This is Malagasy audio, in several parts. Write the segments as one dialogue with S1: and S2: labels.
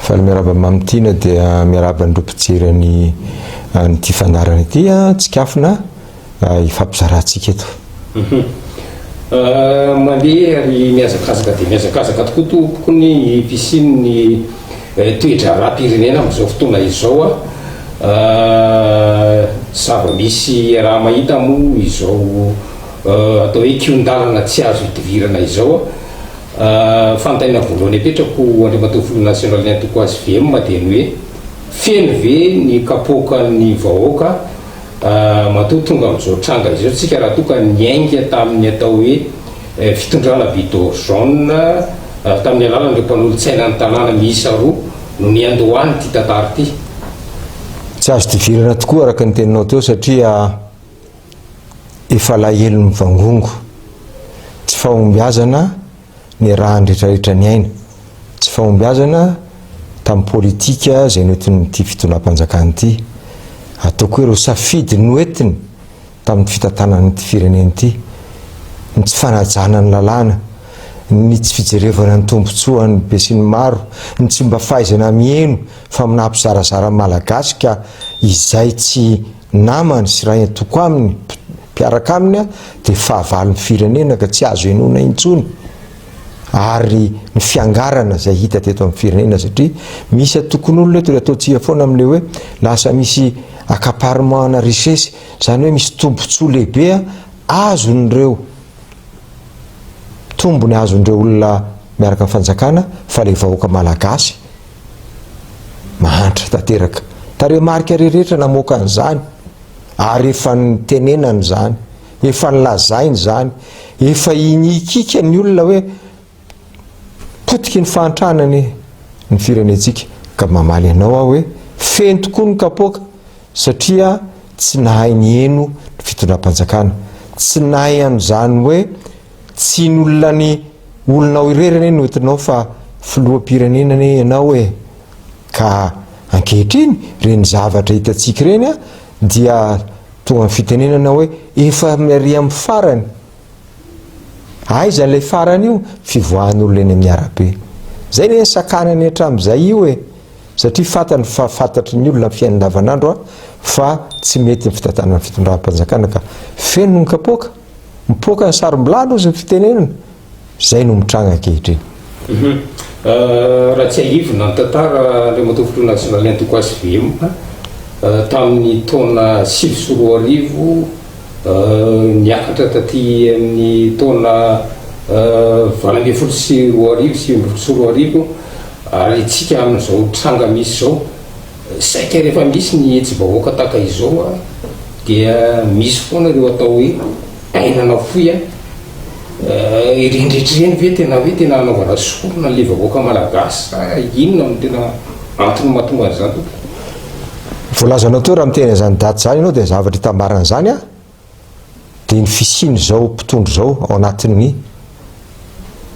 S1: fa miaraba mamitiana dia miaraba ndropijirany nyty fanarana ity tsikafona ifampizarantsika eto
S2: mandeha ary miazakazaka dia miazakazaka tokoa tokony pisiny toetra raha-pirenena amin'izao fotoana izao zava-misy raha mahita mo izao atao hoe kiondalana tsy azo idivirana izao fantaina voalohany apetrako andriamatoa folo national antoko azy VM dia ny hoe feno ve ny kapoka ny vahoaka matoa tonga amin'izao tranga izao tsika raha toka niainga tamin'ny atao hoe fitondrana bidon jaune tamin'ny alalan'ireo mpanolontsaina ny tanàna miisa roa no ny andohany ty tantara ty
S1: tsy azo divirana tokoa araka ny teninao teo satria efa lahelo ny vangongo tsy fahombiazana ny raha ndretrarehetra ny aina tsy fahombiazana tamin'ny politika zay noetin'ity fitonam-panjakana ity ataoko hoe reo safidy noetiny tamin'ny fitantanan'ity firenena ity ny tsy fanajana ny lalàna ny tsy fijerevana ny tombontsoan'ny be sy ny maro ny tsy mba fahaizana mieno fa minampyzarazara malagasy ka izay tsy namany sy raha toko aminy mpiaraka aminy dia fahavalon'ny firenena ka tsy azo enona intsony ary ny fiangarana zay hita teto amin'ny firenena satria misy tokony olona eto ataontsika foana amin'le hoe lasa misy accaparement richesse zany hoe misy tombontsoa lehibe azon'ireo tombony azon'ireo olona miaraka amin'ny fanjakana fa le vahoaka malagasy mahantra tanteraka tare marika rehetra namoaka an'izany ary efa nytenenany zany efa nylazainy zany efa inikika ny olona hoe potiky ny fahantranany ny firenetsika ka mamaly anao aho hoe feno tokoa ny kapoka satria tsy nahay ny eno ny fitondram-panjakana tsy nahay an'izany hoe tsy ny olona ny olonao irerany no entinao fa filoam-pirenenany ianao hoe ka ankehitriny reny zavatra hitatsika reny dia tonga ny fitenenana hoe efa miary amin'ny farany aiza lay farany io fivoahan'olona eny amin'ny arabe zay ny sakanany hatramin'izay io satria fantany fa fantatry ny olona fiainany davanandro fa tsy mety ny fitantanana fitondram-panjakana ka feno ny kapoka mipoka ny sarom-bilano izy ny fitenenana zay no mitranga ankehitriny
S2: raha tsy ahivona ny tantara andriamatoa folo national antoko azy VM tamin'ny taona 2021 niakatra taty amin'ny taona 2022 ary tsika amin'izao tranga misy zao saika rehefa misy ny etsy vahoaka taka izao dia misy foana reo atao hoe ainana foy irendretreny ve tena hoe tena anaovana sorona le vahoaka malagasy inona no tena antony mahatonga an'izany tompoko
S1: voalazanao teo raha miteny zany daty zany ianao dia zavatra hitambarana zany dia ny fisiny zao mpitondro zao ao anatin'ny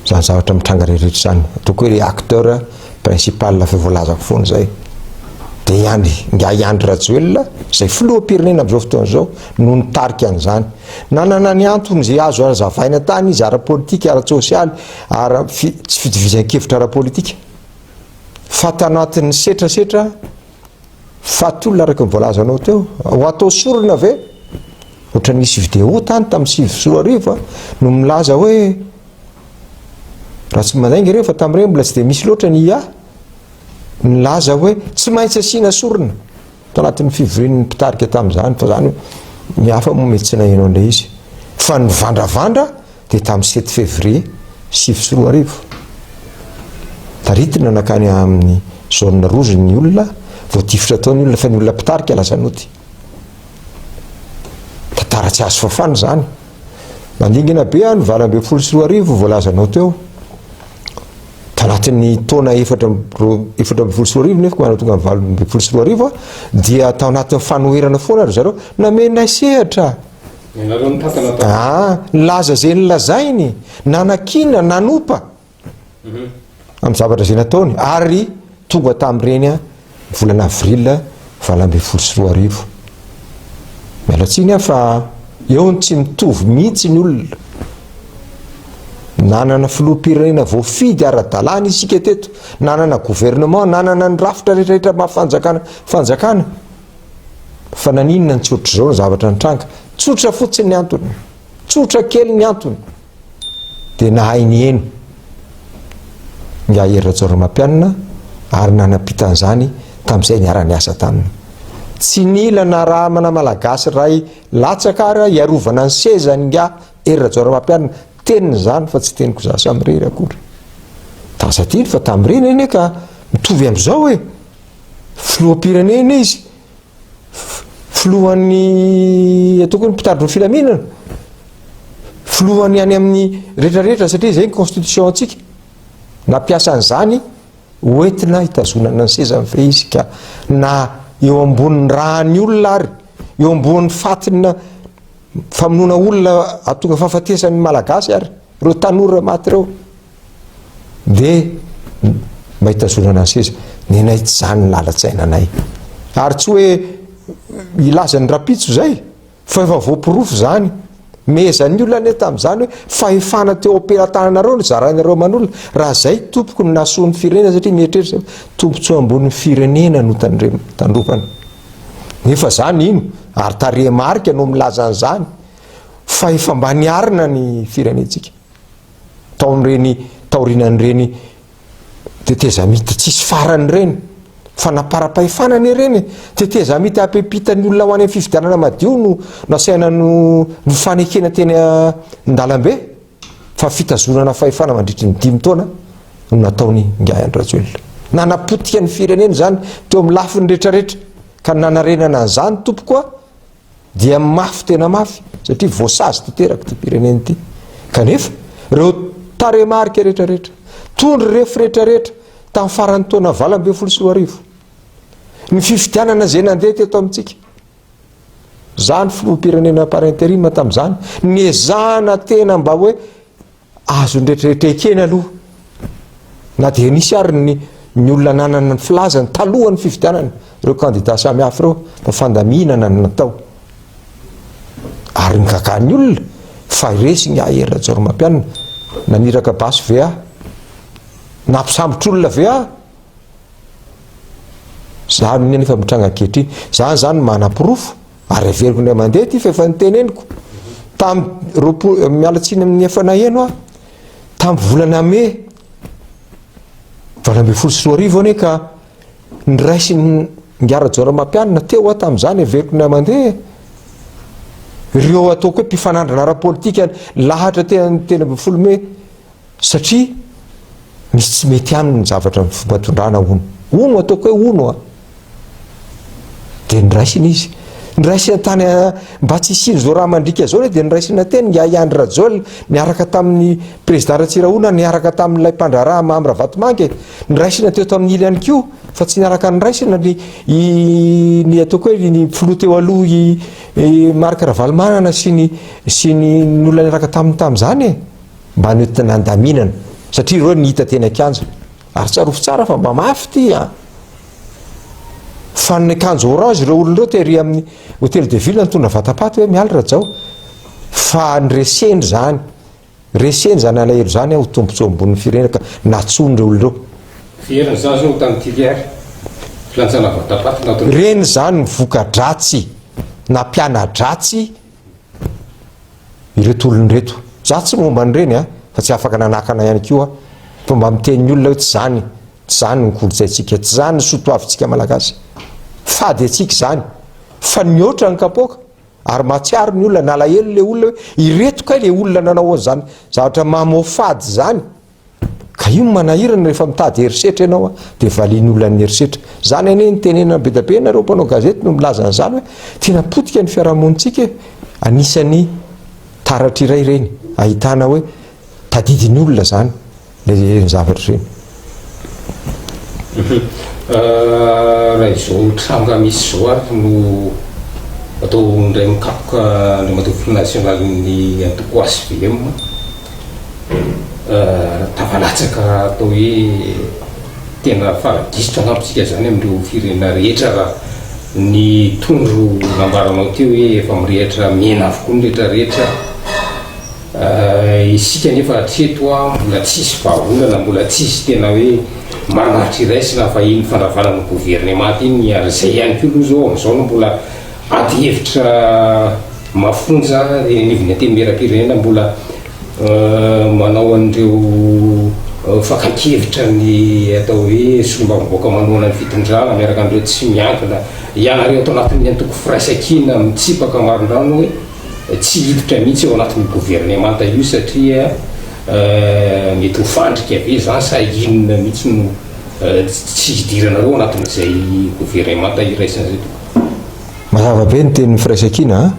S1: zany zavatra mitranga rehetrarehetra zany ataoko hoe acteur principal fa voalazako foana zay dia Andry Rajoelina zay filoham-pirenena amin'izao fotoana zao no nitarika an'izany nanana ny antony zay azo azavaina tany izy ara-politika ara-tsosialy tsy fitovizan-kevitra ara-politika fa tanatin'ny setrasetra fatolona araka ny voalazanao teo ho atao sorona ve ohatra nisy vidéo tany tamin'ny 2024 no milaza hoe raha tsy mandainga ireo fa tamin'ireny mbola tsy dia misy loatra ny nilaza hoe tsy maintsy asiana sorona tanatin'ny fivorian'ny mpitarika tamin'izany fa zany mihafa moa mety tsy nahenao indray izy fa ny vandravandra dia tamin'ny 7 février 2024 taritina nakany amin'ny zone rouge ny olona voatifitra taony olona fa ny olona mpitarika lasanoty tantara tsy azo fafana zany mandingana be ny 2024 voalazanao teo tanatin'ny taona 2024 nefa manao tonga 2024 dia tao anatin'ny fanoherana foana ry zareo namenay sehatra nilaza zay nilazainy nanakina nanopa amin'ny zavatra zay nataony ary tonga tamin'ireny volana avril 2024 mialatsiny fa eo ny tsy mitovy mihitsy ny olona nanana filoham-pirenena voafidy ara-dalàna isika teto, nanana gouvernement, nanana ny rafitra rehetrarehetra mafanjakana fa naninona ny tsotra zao ny zavatra nitranga, tsotra fotsiny ny antony, tsotra kely ny antony, dia nahay ny eno nga Rajaoramampianina ary nanampitan'izany tamin'izay niara-ny asa taminy. Tsy nilana raha mana malagasy ray latsaka ary iarovana ny sezany nga Rajaoramampianina, teniny zany fa tsy teniko za samyrery akory tasatiny fa tamin'ireny eny ka mitovy amin'izao hoe filoham-pirenena izy, filohan'ny ataoko ny mpitandro ny filaminana, filohany any amin'ny rehetrarehetra satria zay ny constitution antsika nampiasa an'izany hoentina hitazonana ny seza amin'izay izy ka na eo ambonin'ny rahany olona ary eo ambonin'ny fatina famonoana olona atonga fahafatesan'ny malagasy ary ireo tanora maty ireo dia mahitazonana ny seza nenay tsy zany ny lalatsainanay ary tsy hoe ilazany rapitso zay fa efa voapirofo zany mezan'ny olona ane tamin'izany hoe fahefana teo ampelantananareo ny zaranareo manolona raha zay tompoko ny nasoan'ny firenena satria mieritreritra tompontso ambonin'ny firenena no tandrofana nefa zany ino ary taremarika no milaza an'izany fa efa mba niarina ny firenentsika tao amin'ireny taorinan'ireny tetezamity tsisy farany reny fa napara-pahefanany ireny tetezamity ampepitany olona ho any amin'ny fifidianana madio no nasaina no fanekena teny an-dalambe fa fitazonana fahefana mandritry ny 5 taona no nataony Ngiahy Rajoelina. Nanapotika ny firenena zany teo amin'ny lafiny rehetrarehetra ka nanarenana an'izany tompo koa dia mafy tena mafy satria voasazy toteraka ty pirenena ty kanefa ireo taremarika rehetrarehetra tondry refy rehetrarehetra tamin'ny faran'ny taona 2024 ny fifidianana zay nandeha teto amintsika zany filoham-pirenena par intérim tamin'izany niezahana tena mba hoe azo ndrehetrarehetra ekena aloha na dia nisy ary ny olona nanana ny filazany talohan'ny fifidianana ireo candidat samy hafa ireo fa fandaminana ny natao ary nykakany olona fa iresy Ngiahy Rajaoramampianina naniraka basy ve aho nampisambotr'olona ve aho zany nefa mitranga ankehitriny zany manam-pirofo ary averiko ny mandeha ty fa efa niteneniko tamin'ny mialatsiny amin'ny efanaheno aho tamin'ny volana May 2024 ane ka niraisy Ngiahy Rajaoramampianina teo aho tamin'izany averiko ny mandeha ireo ataoko hoe mpifanandrana ara-politika lahatra tena 20 May satria misy tsy mety aminy ny zavatra ny fombatondrana ono ataoko hoe ono dia niraisiny izy niraisina tany mba tsy isiny zao raha mandrika zao dia niraisina teny Ngiahy Rajoelina niaraka tamin'ny président Ratsirahona niaraka tamin'ilay mpandraraha Mamy Ravatomangy niraisina teo tamin'ny Iliany Kio fa tsy niaraka niraisina ny ataoko hoe ny filoha teo aloha Marc Ravalomanana sy ny olona niaraka tamin'izany mba noentina nandaminana satria ireo nihita teny ankanja ary tsarofo tsara fa mba mafy ty fa ny akanjo orange ireo olonareo tery amin'ny hôtel de ville nitondra vatapaty hoe miala Rajao fa nyreseny zany alahelo zany ho tompontso ambonin'ny firenena ka natsony ireo olonareo
S2: fieriny zany zao tamin'ny tiliary filantsana vatapaty natao
S1: reny zany mivoka-dratsy nampiana-dratsy ireto olony reto za tsy momba an'ireny fa tsy afaka nanakana ihany koa fa mba miteny olona hoe tsy zany ny kolotsaintsika tsy zany ny sotoavitsika malagasy fady atsika zany fa niotra ny kapoaka ary matsiaro ny olona nalahelo le olona hoe ireto kay le olona nanao an'izany zavatra mamofady zany ka io manahirana rehefa mitady herisetra ianao dia valiany olona ny herisetra zany ane ny tenena be da be nareo mpanao gazety no milaza an'izany hoe tena potika ny fiarahamonitsika anisany taratra iray ireny ahitana hoe tadidiny olona zany le zavatra ireny
S2: raha izao tranga misy zao ary no atao ndray mikapoka ny matofolo nationalny antoko ASVM tavalatsaka atao hoe tena faradisitra anampitsika zany amin'ireo firenena rehetra raha ny tondro nambaranao teo hoe efa mirehitra mena avokoa ny rehetrarehetra isika nefa atreto a mbola tsisy vahaolana mbola tsisy tena hoe magnatry iraisina fa iny fandravana ny gouvernement iny ary zay ihany ko aloha zao am'izao no mbola ady hevitra mafonja nivony atemera-pirenena mbola manao an'ireo fakakevitra ny atao hoe solombaviboaka manoana ny fitondrana miaraka an'ireo tsy miankina ianareo atao anatin'ny antoko firaisakina mitsipaka marondrano hoe tsy hiditra mihitsy eo anatin'ny gouvernement io satria mety ho fandrika ave zany sa inona mihitsy no tsy hidiranareo anatin'izay gouvernement iraisana zay to
S1: mazava be ny tenin'ny firaisakina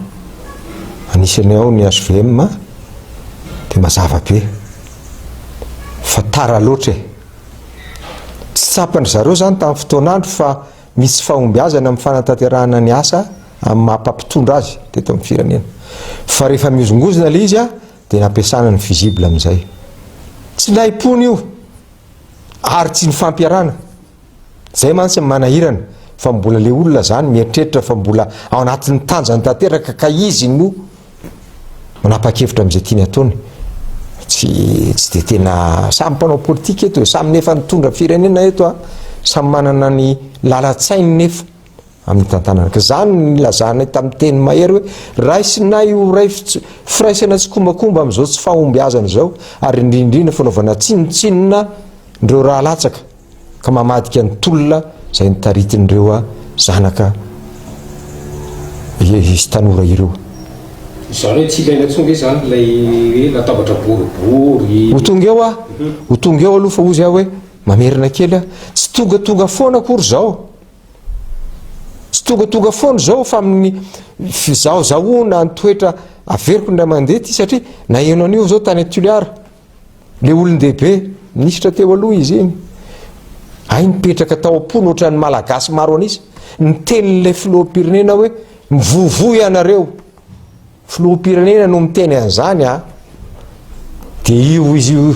S1: anisany ao ny SVM dia mazava be fa tara loatra tsy tsapany zareo zany tamin'ny fotoanandro fa misy fahombiazana amin'ny fanatanterahana ny asa amin'ny mahampampitondra azy teto amin'ny firenena fa rehefa miozongozona le izy dia nampiasana ny visible amin'izay tsy laim-pony io ary tsy ny fampiarana zay mantsy manahirana fa mbola le olona zany mieritreritra fa mbola ao anatin'ny tanjany tanteraka ka izy no manapa-kevitra amin'izay tiany ataony tsy dia tena samy mpanao politika eto samy nefa nitondra firenena eto samy manana ny lalatsainy nefa amin'ny tantanana ka zany nilazana tamin'ny teny mahery hoe raisina io ray firaisana tsy kombakomba amin'izao tsy fahombiazana zao ary indrindrina fanaovana tsinotsinona ndreo raha latsaka ka mamadika ny tolona zay nitaritin'ireo zanaka izy tanora ireo
S2: zany hoe tsy ilaina tsonga zany lay hoe latabatra boribory
S1: ho tonga eo ho tonga eo aloha fa ozy aho hoe mamerina kely tsy tongatonga foana akory zao tsy tongatonga foana zao fa amin'ny zahozahoana ny toetra averiko ndray mandeha ty satria na eno an'io zao tany Toliara le olon-dehibe ministra teo aloha izy iny ay nipetraka tao am-pony ohatran'ny malagasy maro anisy ny tenin'lay filoham-pirenena hoe mivovo ianareo filoham-pirenena no miteny an'izany dia io izy io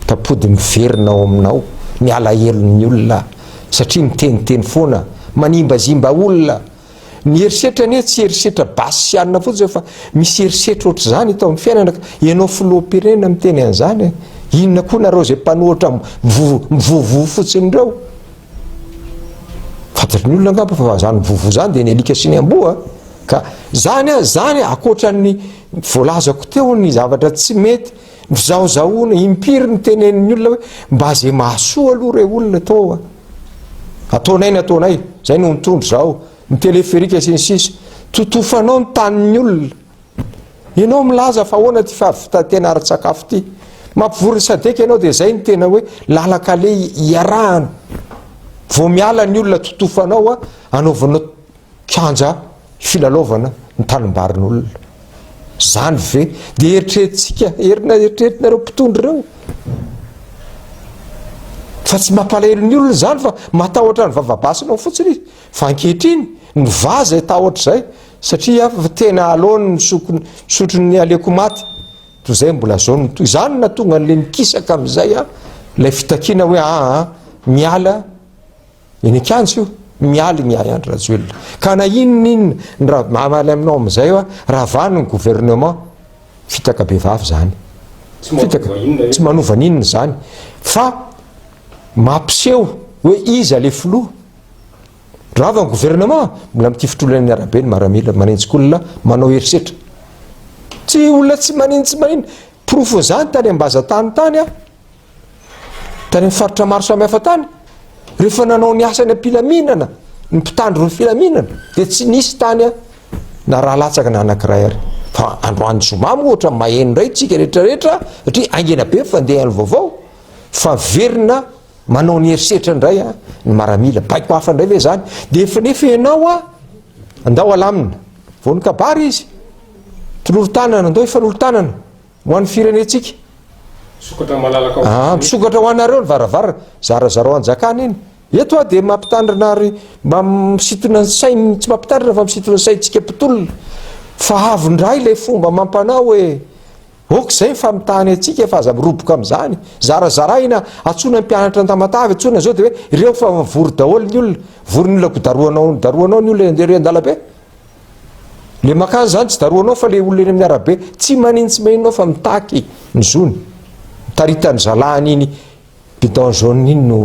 S1: tapody miverina ao aminao ny alahelo ny olona satria miteniteny foana manimbazimba olona ny herisetra ny tsy herisetra basianina fotsiny fa misy herisetra ohatr' zany tao amin'ny fiainana ianao filoham-pirenena miteny an'izany inona koa nareo zay mpanohatra mivovo fotsiny ireo fantatry ny olona angamba fa zany mivovo zany dia ny alika sy ny amboa ka zany akoatran'ny voalazako teo ny zavatra tsy mety mizahozahoana impiry ny tenen'ny olona hoe mba zay mahasoa aloha re olona tao ataonay zay no mitondro zao ny teleferika sy ny sisa totofanao ny tanin'ny olona ianao milaza fa ahoana ty tena ara-tsakafo ty mampivorony sadeky ianao dia zay ny tena hoe lalakale iarahana vo miala ny olona totofanao anaovanao kanja filalaovana ny tanim-barin'olona zany ve dia eritretintsika eritretinareo mpitondry ireo fa tsy mampalahelo ny olona zany fa matahotra ny vavabasinao fotsiny izy fa ankehitriny ny vaza tahotra zay satria tena aloany misotro ny aleko maty to zay mbola zao no toy zany na tonga n'le mikisaka amin'izay lay fitakiana hoe miala eny akanjo io mialy ny Andry Rajoelina ka na inona ny raha mamaly aminao amin'izay raha vany ny gouvernement fitaka behivavy zany tsy manova n'inona zany fa mampiseho hoe iza le filoha raha avy ny gouvernement mbola mity fitrolany arabe ny maramila manenjika olona manao herisetra tsy olona tsy manino tsy manino profo zany tany ambaza tany tany amin'ny faritra maro samihafa tany rehefa nanao ny asany ampilaminana ny mpitandro ny filaminana dia tsy nisy tany na raha latsaka na anankiray ary fa androany zoma mo ohatra maheno indray tsika rehetrarehetra satria angena be fandeha ny vaovao fa verina manao ny herisetra indray ny maramila baiko hafa indray ve zany dia efa nefa ianao andao alamina vo ny kabary izy toloro-tanana andao efanolo-tanana ho an'ny firenetsika misokatra ho anareo ny varavara zarazarao anjakana iny eto dia mampitandrina ary mba misitona ny sainy tsy mampitandrina fa misitona ny saintsika mpitolona fa avindray lay fomba mampanao hoe ok zay famitahany atsika fa aza miroboka amin'izany zarazaraina atsona mpianatra ny tamatavy atsona zao dia hoe ireo fa mivory daholo ny olona vory ny olona ko daroanao ny olona andalabe le makany zany tsy daroanao fa le olona eny amin'ny arabe tsy maniny tsy maninao fa mitaky ny zony taritany zalahany iny bidon jaune iny no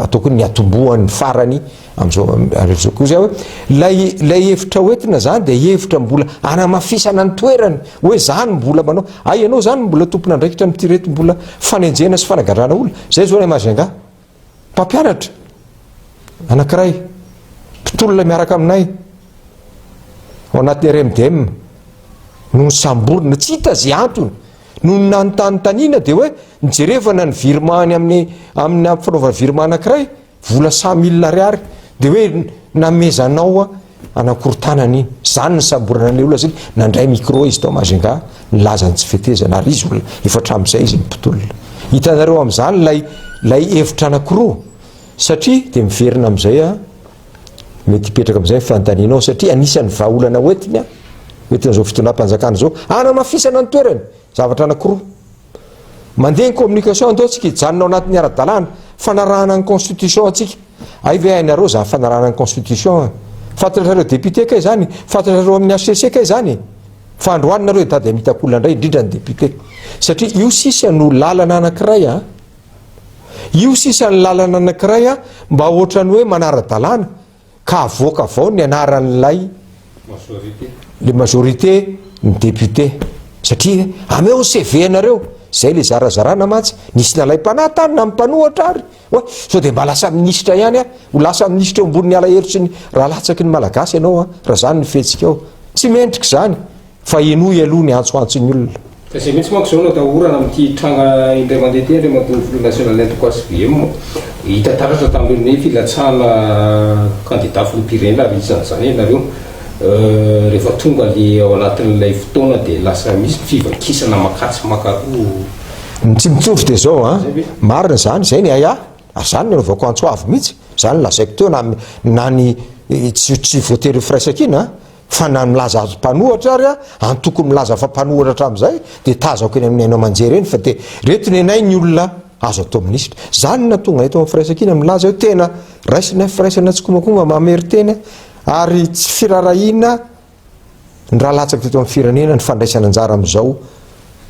S1: ataoko ny atombohan'ny farany am'zao koa zay hoe lay hevitra hoentina zany de hevitra mbola anamafisana ny toerany hoe zany mbola manao ay ianao zany mbola tompona andraikitra am'ty rety mbola fanenjena sy fanagadrana olona zay zao lay mazenga mpampianatra anankiray mpitolona miaraka aminay ao anatin'ny RMDM no ny samborina tsy hita zay antony no nanontanytanina de hoe nijerevana ny viremany amin'ny fanaovana virement anankiray vola 100 000 ariary de hoe namezanao anakorontanany zany ny samborana le olona zany nandray micro izy tao mazenga nilazany tsy fetezana ary izy olona efatram'izay izy mipitolona hitanareo am'zany lay hevitra anankiroa satria de miverina am'izay mety hipetraka am'izay fantaninao satria anisan'ny vahaolana hoentina zao fitondram-panjakana zao anamafisana ny toerany zavatra anankiroa mandeha ny communication andao tsika hijanona ao anatin'ny ara-dalàna fanarahana ny constitution atsika ay ve hainareo zany fanarahana ny constitution fantatrareo député kay zany fantatrareo amin'ny HCC kay zany fa androanynareo dady mitakolona indray indrindra ny député satria io sisa no lalana anankiray io sisa ny lalana anankiray mba ohatrany hoe manara-dalàna ka avoaka avao ny anaran'lay le majorité ny député satria ameo CV anareo zay le zarazarana matsy nisy nalay mpanatany na mpanohatra ary hoe sao de mba lasa ministra ihany ho lasa ministra eo ambony ala herotsy ny raha latsaky ny malagasy ianao raha zany ny fetsika ao tsy mendrika zany fa enoy aloha ny antsoantsony olona
S2: zay mihitsy manko zao no atahorana am'ty tranga indray mandeha ty andray matongo filo national intokoasvm hita taratra tamin'ny filatsahana candidat filopirenena ary isan'zany nareo rehefa tonga le ao anatin'lay fotoana de lasa misy fivakisana makatsy makaroa
S1: tsy mitovy de zao marina zany zay ny aya zany nanaovako antsoavy mihitsy zany lazaiko teo na ny tsy voatery firaisakina fa na milaza mpanohatra ary antokony milaza fa mpanohatra hatram'izay de tazako eny amin'ny ainao manjery eny fa de retiny anay ny olona azo atao ministra zany na tonga eto amin'ny firaisakina milaza eo tena raisina firaisana tsy komakoma mameryteny ary tsy firarahina ny raha latsaky teto amin'ny firenena ny fandraisana anjara am'izao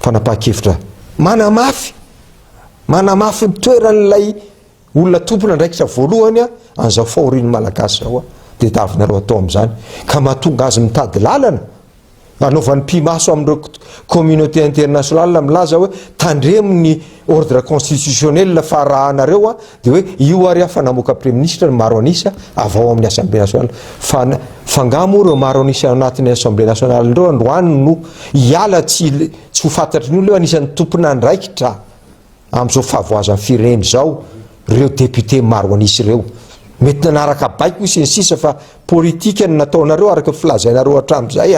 S1: fanapaha-kevitra manamafy ny toeran'lay olona tompona ndraikitra voalohany an'izao fahoriny malagasy zao de davinareo atao am'zany ka mahatonga azy mitady lalana anaovan'ny mpimaso amin'ireo communauté internationale milaza hoe tandremo ny ordre constitutionnel fa rahanareo de hoe io ary fa namoaka premier ministre ny maro anisa avao amin'ny assemblée nationale fangamo reo maro anisa anatin'ny assemblée nationale ndreo androany no hiala tsy ho fantatry ny olona eo anisan'ny tompona andraikitra am'izao fahavoazan'ny fireneny zao reo député maro anisy reo mety nanaraka baiko isy ny sisa fa politika ny nataonareo araka filazainareo hatram'izay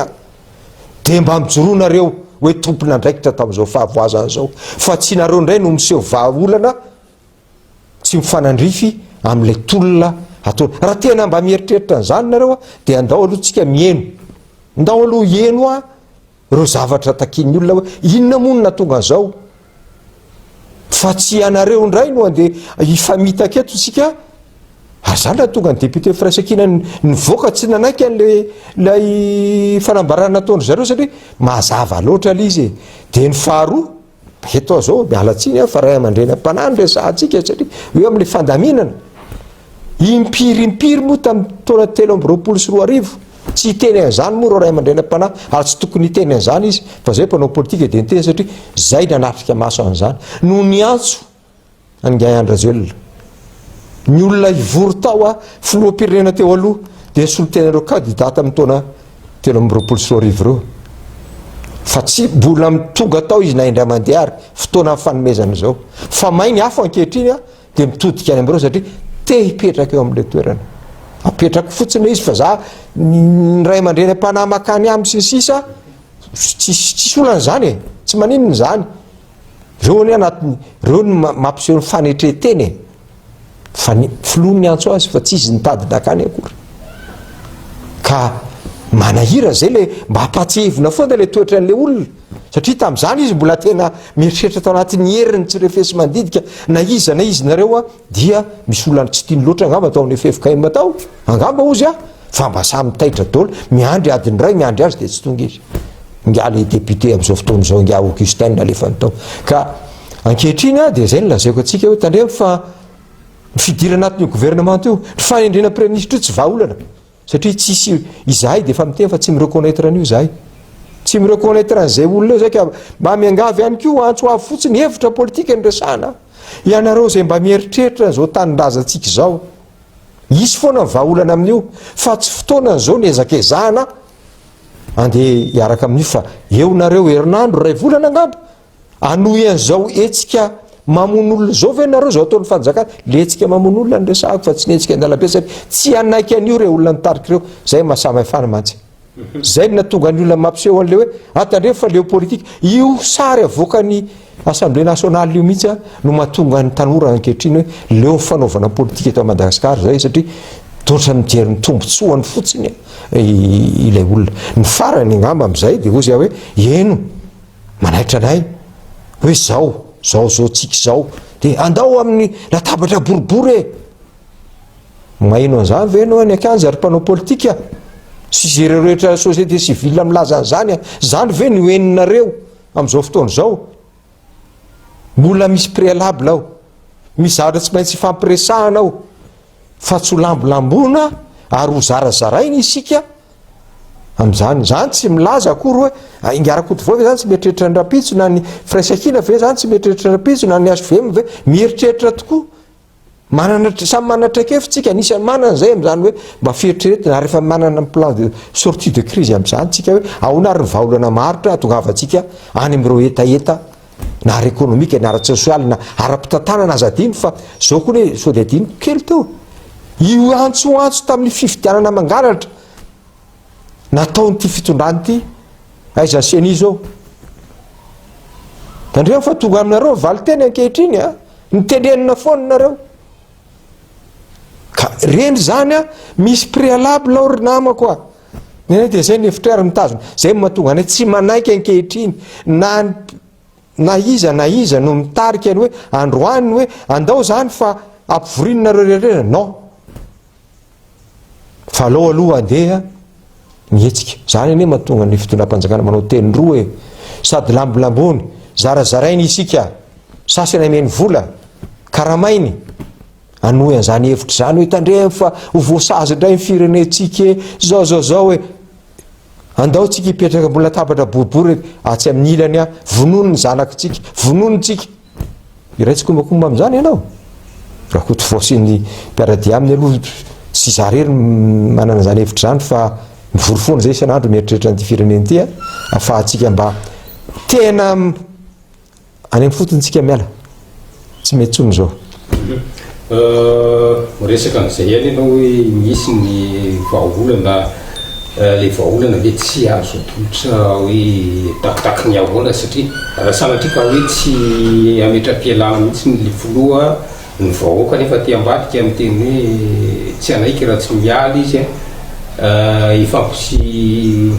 S1: de mba mijoroanareo hoe tompona andraikitra tam'izao fahavoazana zao fa tsy nareo indray no miseho vahaolana tsy mifanandrify am'lay tolona atao raha tena mba mieritreritra n'zany nareo de andao aloha tsika mieno ndao aloha ieno reo zavatra takin'ny olona hoe inona mono na tonga zao fa tsy anareo indray no ande hifamitaka eto tsika zany raha tonga ny député firaisakina nyvoaka tsy nanaiky an'lay fanambarana nataondry zareo satria mazava loatra l izy de ny faharoa eto zao mialatsiny fa ray aman-dreny ampanany resahantsika satria eo am'le fandaminana impirimpiry moa tamin'ny taona 3 tsy hiteny an'zany moa reo ray aman-dreny ampanahy ary tsy tokony hiteny an'zany izy fa zay mpanao politika de niteny satria zay nanatrika maso an'zany no ny antso angay andrajelona ny olona ivory tao filoam-pirenena teo aloha de solotenareo kandidata amin'ny taona 3 reo fa tsy mbola mitonga tao izy na indray mandeha ary fotoana fanomezana zao fa mainy hafa ankehitriny de mitodika any am'reo satria te hipetraka eo am'le toerana apetraka fotsiny izy fa za ny ray aman-dreny am-panahy makany amy sisisa tsisy olana zany tsy maninony zany reo ny anatiny reo ny mampiseho ny fanetreteny fa filohany antso azy fa tsy izy nitadina akany akory ka manahira zay le mba hampatsihevina foana le toetran'le olona satria tam'zany izy mbola tena mieritreritra tao anatin'ny heriny tsy refesy mandidika na izy nareo dia misy olana tsy tiany loatra angamba atao amin'ny fefikainy matao angamba ozy fa mba samy taitra dolo miandry adiny ray miandry azy de tsy tonga izy nga le député am'izao fotoana zao nga Augustin alefa nytao ka ankehitriny a de zay nolazaiko atsika hoe tandremo fa fidiry anatin'io gouvernement io ny fanendrena premier ministre io tsy vahaolana satria tsisy izahay de efa miteny fa tsy mireconnaître an'io zahay tsy mireconnaître an'izay olona io zay ka mba miangavy ihany ko antso avy fotsiny hevitra politika nyresahana ianareo zay mba mieritreritra zao tanindrazatsika zao isy foana vahaolana amin'io fa tsy fotoana zao niezaka-ezahana andeha hiaraka amin'io fa eo nareo herinandro ray volana angamba anoy an'izao etsika mamon'olona zao ve nareo zao ataon'ny fanjakana le etsika mamon'olona nyresahako fa tsy nietsika andalabe satria tsy anaiky an'io re olona nitariky reo zay mahasamyhafana mantsy zay na tonga ny olona mampiseho an'le hoe atandreo fa leo politika io sary avoakany assemblée nationale io mihitsy no mahatonga ny tanora ankehitriny hoe leo fanaovana politika eto Madagasikara zay satria totra mijery ny tombotsoany fotsiny ilay olona ny farany angamba am'izay de ozy hoe eno manaitra anay hoe zao tsika zao de andao amin'ny latabatra boribory e maino an'izany ve enao any akanjy ary mpanao politika sy zay reo rehetra société civile milaza an'izany zany ve ny hoeninareo am'izao fotoana zao mbola misy préalable ao misy zavatra tsy maintsy fampiresahana ao fa tsy ho lambolambona ary ho zarazarainy isika am'izany zany tsy milaza akory hoe ingarakody vao ve zany tsy mieritreritra ny rapitso na ny fraisakina ve zany tsy mieritreritra ny rapitso na ny HVM ve mieritreritra tokoa manana samy manana traikefotsika anisany manana zay am'izany hoe mba fieritreretina ary rehefa manana plan de sortie de crise am'izany tsika hoe ahona ary ny vahaolana maharitra atongavatsika any am'ireo etaeta na ara économique na ara-sosialy na ara-pitantana na azadiny fa zao koa hoe sao de adiniko kely teo io antsoantso tamin'ny fifidianana mangalatra nataonyity fitondrany ty aiza seni zao tandreo fa tonga aminareo valy teny ankehitriny a nitenenina foana nareo ka reny zany a misy préalable ao ry namako a de zay ny hevitra ary mitazona zay mahatonga any tsy manaiky ankehitriny na iza no mitarika ny hoe androaniny hoe andao zany fa ampivorinonareo rehetrera non fa aloha andeha mietsika zany ane mahatonga ny fitondram-panjakana manao teny roa hoe sady lambolambony zarazarainy isika sasany ameny vola karamainy anoy an'izany hevitra zany hoe tandremo fa ho voasazy indray ny firenetsika zao hoe andao tsika hipetraka ambony latabatra boribory atsy amin'ny ilany a vonono ny zanakitsika vononontsika iraitsy kombakomba am'izany ianao raha koa tovosiny mpiaradia aminy aloha tsy za rery manana zany hevitra zany fa mivory foana zay isan'andro mieritreritra n'ity fireneny ty a afahantsika mba tena any amin'ny fotontsika miala tsy mety tsony zao
S2: resaka an'izay any ianao hoe misy ny vahaolana le vahaolana le tsy azo atolotra hoe takitaky ny ahoana satria raha sanatrika hoe tsy ametra-pialana mihitsy ny foloa ny vahoaka nefa ty ambadika amin'ny teny hoe tsy anaiky raha tsy mialy izy ifampisy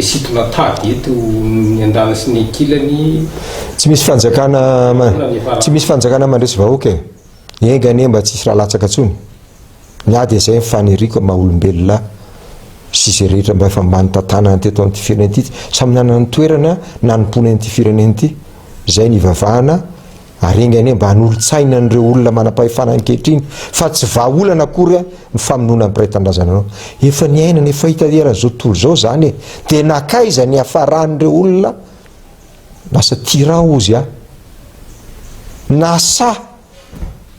S2: situna tady eto ny andana sy ny ankilany
S1: tsy misy fanjakana mandresy vahoaka e engane mba tsisy raha latsaka tsony miady zay mifaniriko maha-olombelona sy zay rehetra mba efa manotantanana teto amin'ity fireneny ity samy nanany toerana nanomponany ity fireneny ity zay ny vavahana ary engane mba hanolo-tsaina n'ireo olona manam-pahefana ankehitriny fa tsy vahaolana akory ny famonona ampiray tandrazana anao efa ny ainana efa hitadiera zao tontolo zao zany e de nakaiza ny hafaran'ireo olona lasa tira ozy a nasa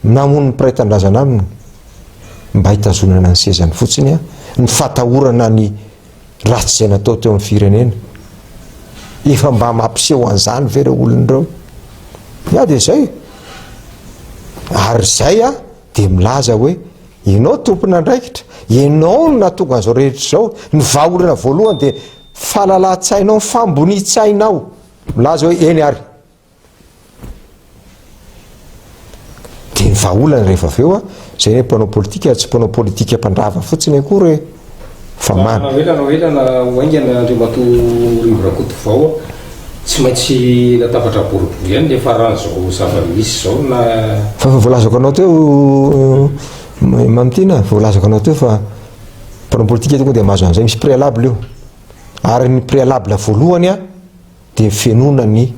S1: namono ny mpiray tandrazana aminy mba hitazonana ny sezany fotsiny a ny fatahorana ny ratsy zay natao teo amin'ny firenena efa mba mampiseho an'izany ve reo olon'ireo miady zay ary zay a de milaza hoe ianao tompona andraikitra ianao no natonga an'izao rehetra zao ny vahaolana voalohany de fahalala-tsainao ny fambonitsainao milaza hoe eny ary de ny vahaolana rehefa aveo a zay hoe mpanao politika tsy mpanao politika mpandrava fotsiny akory fa
S2: elana oaingana andriamato rivorakoto vao tsy maintsy latabatra boribory any le farany zao zava-misy zao na
S1: fa voalazako anao teo mamtina voalazako anao teo fa mpanao politika tonga dia mahazo an'izay misy préalable io ary ny préalable voalohany a dia fenona ny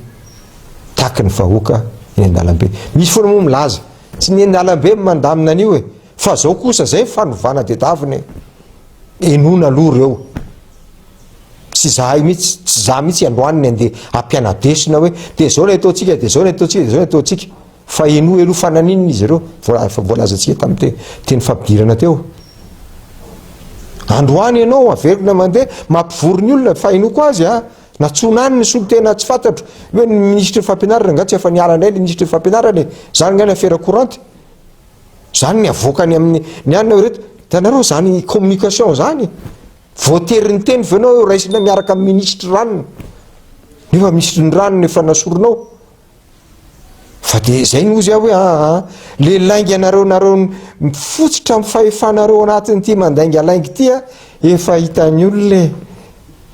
S1: taky ny vahoaka eny an-dalambe misy foana moa milaza tsy ny an-dalambe mandamina an'io e fa zao kosa zay fanovana dedaviny enona aloha reo tsy zahay mihitsy tsy za mihitsy androaniny andeha ampianadesina hoe de zao ny ataotsika de zao ny ataotsika de zao ny ataotsika fa eno elo fananininy izy ireo voalazantsika tamin'ny teny fampidirana teo androany ianao averina mandeha mampivory ny olona fa enoko azy a natsonany ny solo tena tsy fantatro hoe ny ministre fampianarana nga tsy efa niala indray le ministre fampianarana zany nga ny affaire courante zany ny avoakany amin'ny ny anina hoe reto tanareo zany communication zany voateriny teny venao raisina miaraka amin'ny ministre ranony nefa ministre ny ranony efa nasoronao fa de zay ny ozy hoe le laingy anareo mifotsitra amin'ny fahefanareo anatin'ity mandaingy alaingy tya efa hitany olona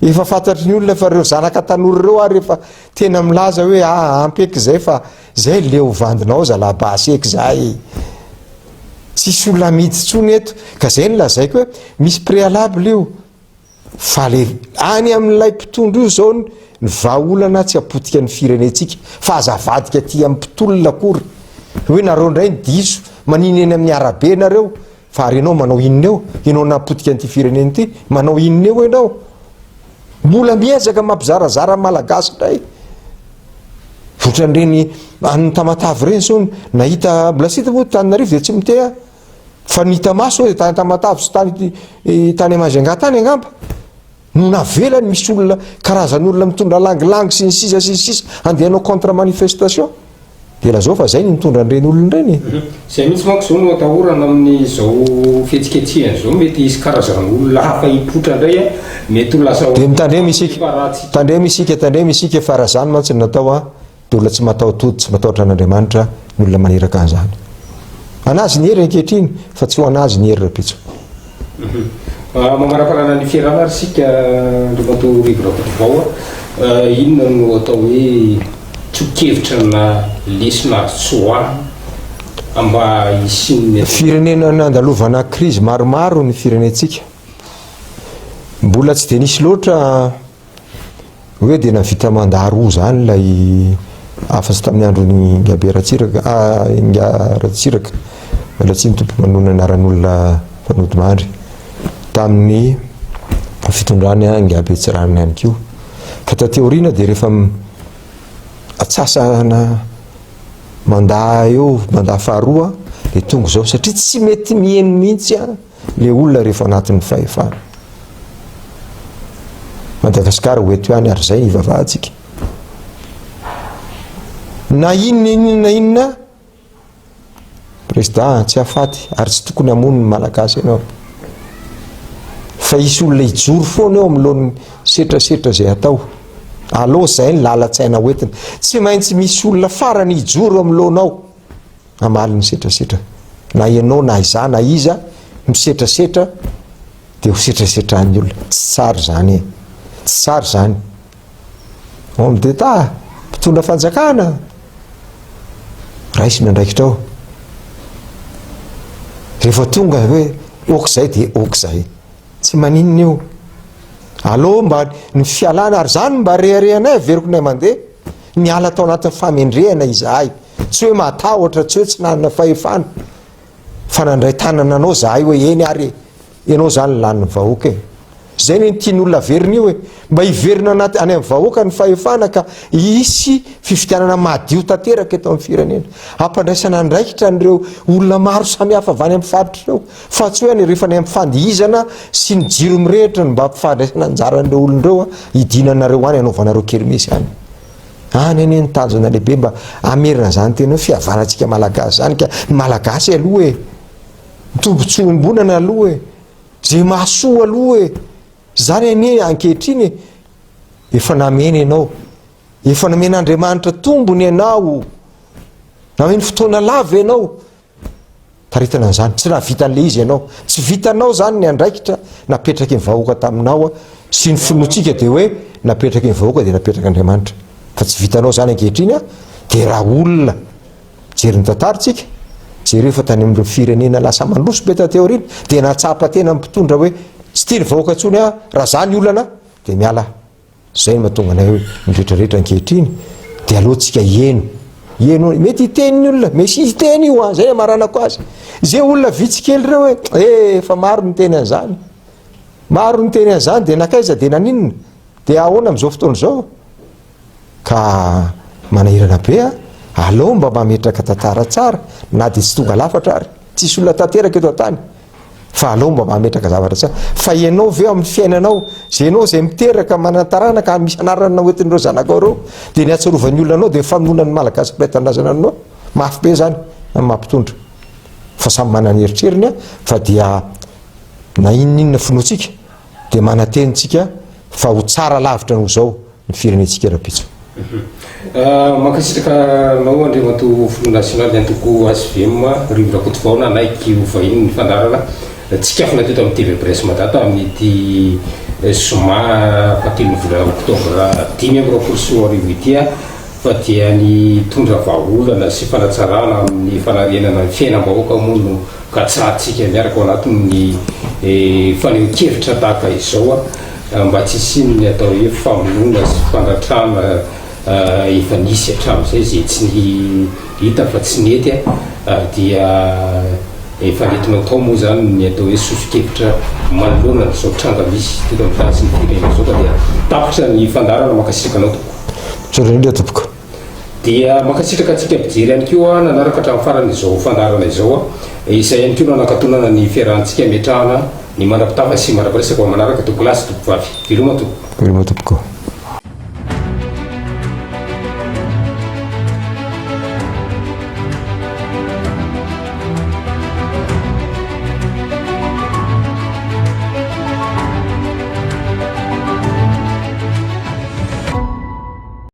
S1: efa fantatry ny olona fa reo zanaka tanora reo ary efa tena milaza hoe ampeky zay fa zay leo vandinao zalabasy zay tsisy olona midy tsony eto ka zay ny lazaiko hoe misy préalable io fa le any amin'ilay mpitondro io zao ny vahaolana tsy apotika ny firenetsika fa azavadika ty amin'ny mpitolona akory hoe nareo indray ny diso manino eny amin'ny arabe nareo fa ary ianao manao inona eo ianao napotika an'ity fireneny ity manao inona eo ianao mbola miezaka mampizarazara malagasy ndray ohatran'ireny any Tamatavy reny zao nahita mbola sita moa Tananarivo dia tsy mitea fa nihita maso hoe tany Tamatavy sy tany Majunga tany angamba no navelany misy olona karazan'olona mitondra langilangy sy ny sisa andehanao contre manifestation dia lazao fa zay ny mitondra an'ireny olona ireny
S2: zay mihitsy manko zao no atahorana amin'izao fihetsiketsihana zao mety isy karazan'olona hafa hipotra indray a mety ho lasa
S1: dia tandremy isika fa raha zany mantsy natao a dia olona tsy mataotody tsy matahotra an'Andriamanitra ny olona maneraka an'izany anazy ny hery ankehitriny fa tsy ho anazy ny hery rapitso
S2: mamaraparana ny fiarana ary sika ndomato rivoravao inona no atao hoe tsokevitra na lesona soa amba isinny
S1: firenena nandalovana crise maromaro ny firenetsika mbola tsy de nisy loatra hoe dia navita mandaro zany lay afa-tsy tamin'ny androny Ngaberatsiraka mbola tsy ny tompo manona anaran'olona mpanody mandry tamin'ny fitondrany Ngabe Tsirana ihany kio ka tateoriana dia rehefa atsasana mandaa eo mandaa faharoa dia tonga zao satria tsy mety mieno mihitsy le olona rehefa anatin'ny fahefana Madagasikara hoeto ihany ary zay ivavahantsika na inona président tsy afaty ary tsy tokony hamono ny malagasy ianao fa isy olona ijoro foana eo amin'lohan'ny setrasetra zay atao aloha zay ny lalatsaina hoentina tsy maintsy misy olona farany ijoro amin'lohanao amaly ny setrasetra na ianao na iza na iza misetrasetra dia ho setrasetrany olona tsy tsara zany tsy tsara zany homme d'état mpitondra fanjakana raisina ndraikitrao rehefa tonga hoe okzay dia okzay tsy maninona io aloha mba ny fialana ary zany mba reharehanay averokonay mandeha niala tao anatin'ny famendrehana izahay tsy hoe matahotra tsy hoe tsy nanana fahefana fa nandray tanana anao zahay hoe eny ary ianao zany laniny vahoaka e zay ny tian'olona averina io hoe mba hiverina anaty any amin'ny vahoaka ny fahefana ka isy fifidianana madio tanteraka eto amin'ny firenena ampandraisana ndraikitra n'ireo olona maro samihafa avy any amin'ny faritra ireo fa tsy hoe ny rehefa ny amin'ny fandihizana sy ny jiro mirehitra ny mba ampifandraisana anjaran'ireo olon'ireo hidinanareo any anaovanareo kerimesy any any ny tanjona lehibe mba amerina zany tena hoe fihavanantsika malagasy zany ka ny malagasy aloha e mitombontsombonana aloha e zay mahasoa aloha e zany anie ankehitriny efa namena ianao efa namen'Andriamanitra tombony ianao nameny fotoana lava ianao taritana an'izany tsy navitan'le izy ianao tsy vitanao zany ny andraikitra napetraky ny vahoaka taminao sy ny finotsika dia hoe napetraky ny vahoaka dia napetraky Andriamanitra fa tsy vitanao zany ankehitriny dia raha olona jery ny tantaritsika jery efa tany amin'ireo firenena lasa mandroso be tateorina dia natsapa tena mpitondra hoe tsy tia ny vahoaka ntsony a raha zany olana de miala zay no mahatonga anay hoe nydretrarehetra ankehitriny de alohantsika eno mety hiteniny olona mesy hiteny io a zay maranako azy zay olona vitsikely reo hoe fa maro niteny an'zany maro niteny an'zany de nakaiza de naninona de ahoana am'izao fotoana zao ka manahirana be a aleo mba mametraka tantara tsara na de tsy tonga lafatra ary tsisy olona tanteraka eto antany fa aleo mba mametraka zavatra tsara fa ianao veo amin'ny fiainanao zay anao zay miteraka manantarana ka misy anarana oentin'ireo zanakao reo de ny atsarovany olona anao de famononany malagasy piraitanazana anao mafy be zany amin'ny mampitondra fa samy manany heritreriny a fa dia na inoninona finoatsika de manatenitsika fa ho tsara lavitra no zao ny firenentsika rapitso
S2: mankasitraka nao andriamato Front National antoko ASVM rivorakoto vaona naiky vahiny ny fandarana tsikafona teto amin'ny TV Presse Matata amin'ity zoma fatelo ny vola oktobra 5 ity fa dia ny tondra vahaolana sy fanatsarana amin'ny fanarianana ny fiainam-bahoaka moa no katsahantsika miaraka ao anatin'ny faneho-kevitra tahaka izao mba tsy isinony atao hoe famonona sy fandratrana efa nisy hatramin'izay zay tsy ny hita fa tsy nety dia efa netinao tao moa zany ny atao hoe sofi-kevitra manoloana n'izao tranga misy teto amin'ny tany sy ny firena zao ka dia tapitra ny fandarana makasitraka anao
S1: indrindra tompoko
S2: dia makasitraka atsika mpijery ihany koa nanaraka hatramin'ny farany izao fandarana izao izay ihany koa nanakatonana ny fiarahantsika metrahana ny mandrapitafa sy mandraparesaka manaraka toko lasy toko vavy veloma toko